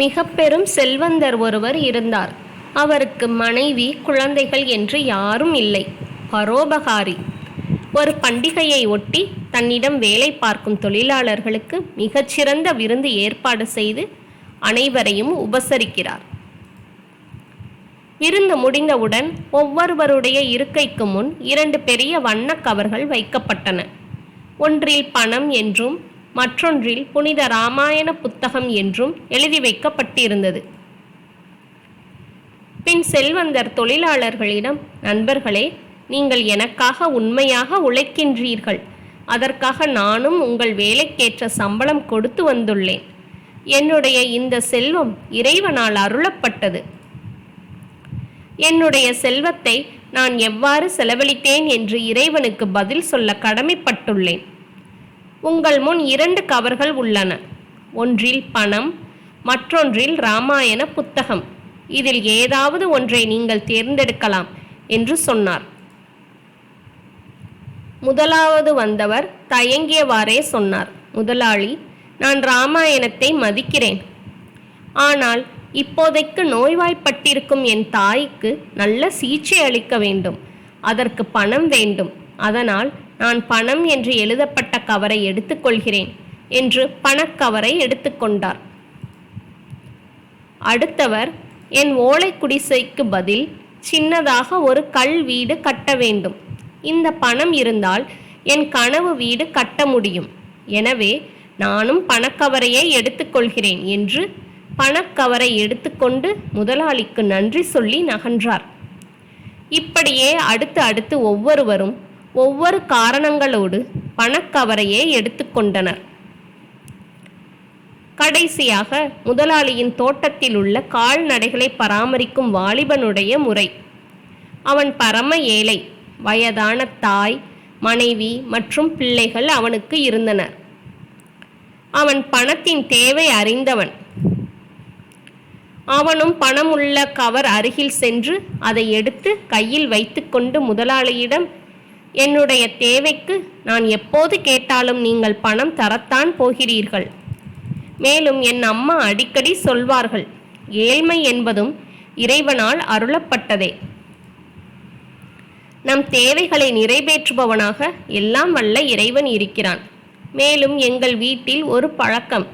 மிக பெரும் செல்வந்தர் ஒருவர் இருந்தார். அவருக்கு மனைவி, குழந்தைகள் என்று யாரும் இல்லை. பரோபகாரி. ஒரு பண்டிகையை ஒட்டி தன்னிடம் வேலை பார்க்கும் தொழிலாளர்களுக்கு மிகச்சிறந்த விருந்து ஏற்பாடு செய்து அனைவரையும் உபசரிக்கிறார். விருந்து முடிந்தவுடன் ஒவ்வொருவருடைய இருக்கைக்கு முன் 2 பெரிய வண்ணக் கவர்கள் வைக்கப்பட்டன. ஒன்றில் பணம் என்றும் மற்றொன்றில் புனித இராமாயண புத்தகம் என்றும் எழுதி வைக்கப்பட்டிருந்தது. பின் செல்வந்தர் தொழிலாளர்களிடம், நண்பர்களே, நீங்கள் எனக்காக உண்மையாக உழைக்கின்றீர்கள். அதற்காக நானும் உங்கள் வேலைக்கேற்ற சம்பளம் கொடுத்து வந்துள்ளேன். என்னுடைய இந்த செல்வம் இறைவனால் அருளப்பட்டது. என்னுடைய செல்வத்தை நான் எவ்வாறு செலவழித்தேன் என்று இறைவனுக்கு பதில் சொல்ல கடமைப்பட்டுள்ளேன். உங்கள் முன் 2 கவர்கள் உள்ளன. ஒன்றில் பணம், மற்றொன்றில் இராமாயண புத்தகம். இதில் ஏதாவது ஒன்றை நீங்கள் தேர்ந்தெடுக்கலாம் என்று சொன்னார். முதலாவது வந்தவர் தயங்கியவாறே சொன்னார், முதலாளி, நான் இராமாயணத்தை மதிக்கிறேன். ஆனால் இப்போதைக்கு நோய்வாய்ப்பட்டிருக்கும் என் தாய்க்கு நல்ல சிகிச்சை அளிக்க வேண்டும். அதற்கு பணம் வேண்டும். அதனால் நான் பணம் என்று எழுதப்பட்ட கவரை எடுத்துக்கொள்கிறேன் என்று பணக்கவரை எடுத்துக்கொண்டார். அடுத்தவர், என் ஓலை குடிசைக்கு பதில் சின்னதாக ஒரு கல் வீடு கட்ட வேண்டும். இந்த பணம் இருந்தால் என் கனவு வீடு கட்ட முடியும். எனவே நானும் பணக்கவரையை எடுத்துக்கொள்கிறேன் என்று பணக்கவரை எடுத்துக்கொண்டு முதலாளிக்கு நன்றி சொல்லி நகன்றார். இப்படியே அடுத்து ஒவ்வொருவரும் ஒவ்வொரு காரணங்களோடு பணக்கவரையே எடுத்துக்கொண்டனர். கடைசியாக முதலாளியின் தோட்டத்தில் உள்ள கால்நடைகளை பராமரிக்கும் வாலிபனுடைய முறை. அவன் பரம ஏழை. வயதான தாய், மனைவி மற்றும் பிள்ளைகள் அவனுக்கு இருந்தனர். அவன் பணத்தின் தேவை அறிந்தவன். அவனும் பணம் உள்ள கவர் அருகில் சென்று அதை எடுத்து கையில் வைத்துக்கொண்டு முதலாளியிடம், என்னுடைய தேவைக்கு நான் எப்போது கேட்டாலும் நீங்கள் பணம் தரத்தான் போகிறீர்கள். மேலும் என் அம்மா அடிக்கடி சொல்வார்கள், ஏழ்மை என்பதும் இறைவனால் அருளப்பட்டதே. நம் தேவைகளை நிறைவேற்றுபவனாக எல்லாம் வல்ல இறைவன் இருக்கிறான். மேலும் எங்கள் வீட்டில் ஒரு பழக்கம்,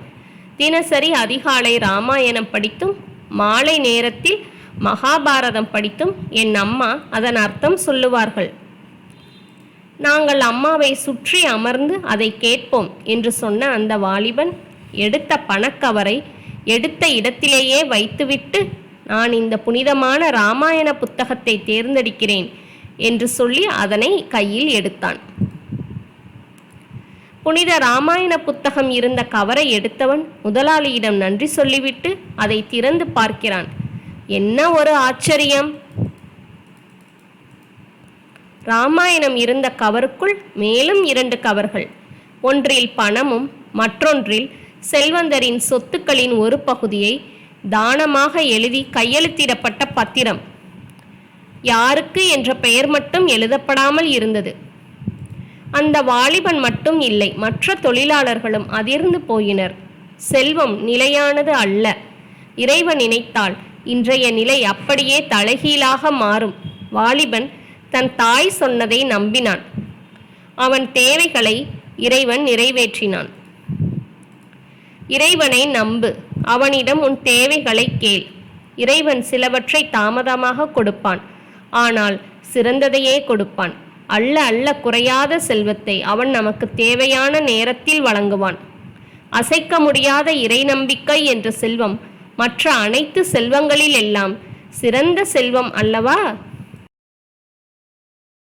தினசரி அதிகாலை இராமாயணம் படித்தும் மாலை நேரத்தில் மகாபாரதம் படித்தும் என் அம்மா அதன் அர்த்தம் சொல்லுவார்கள். நாங்கள் அம்மாவை சுற்றி அமர்ந்து அதை கேட்போம் என்று சொன்ன அந்த வாலிபன் எடுத்த பணக்கவரை எடுத்த இடத்திலேயே வைத்துவிட்டு, நான் இந்த புனிதமான இராமாயண புத்தகத்தை தேர்ந்தெடுக்கிறேன் என்று சொல்லி அதனை கையில் எடுத்தான். புனித இராமாயண புத்தகம் இருந்த கவரை எடுத்தவன் முதலாளியிடம் நன்றி சொல்லிவிட்டு அதை திறந்து பார்க்கிறான். என்ன ஒரு ஆச்சரியம்! இராமாயணம் இருந்த கவருக்குள் மேலும் 2 கவர்கள். ஒன்றில் பணமும் மற்றொன்றில் செல்வந்தரின் சொத்துக்களின் ஒரு பகுதியை தானமாக எழுதி கையெழுத்திடப்பட்ட பத்திரம். யாருக்கு என்ற பெயர் மட்டும் எழுதப்படாமல் இருந்தது. அந்த வாலிபன் மட்டும் இல்லை, மற்ற தொழிலாளர்களும் அதிர்ந்து போயினர். செல்வம் நிலையானது அல்ல. இறைவன் நினைத்தால் இன்றைய நிலை அப்படியே தலைகீழாக மாறும். வாலிபன் தன் தாய் சொன்னதை நம்பினான். அவன் தேவைகளை இறைவன் நிறைவேற்றினான். இறைவனை நம்பு. அவனிடம் உன் தேவைகளை கேள். இறைவன் சிலவற்றை தாமதமாக கொடுப்பான், ஆனால் சிறந்ததையே கொடுப்பான். அள்ள குறையாத செல்வத்தை அவன் நமக்கு தேவையான நேரத்தில் வழங்குவான். அசைக்க முடியாத இறை நம்பிக்கை என்ற செல்வம் மற்ற அனைத்து செல்வங்களில் எல்லாம் சிறந்த செல்வம் அல்லவா?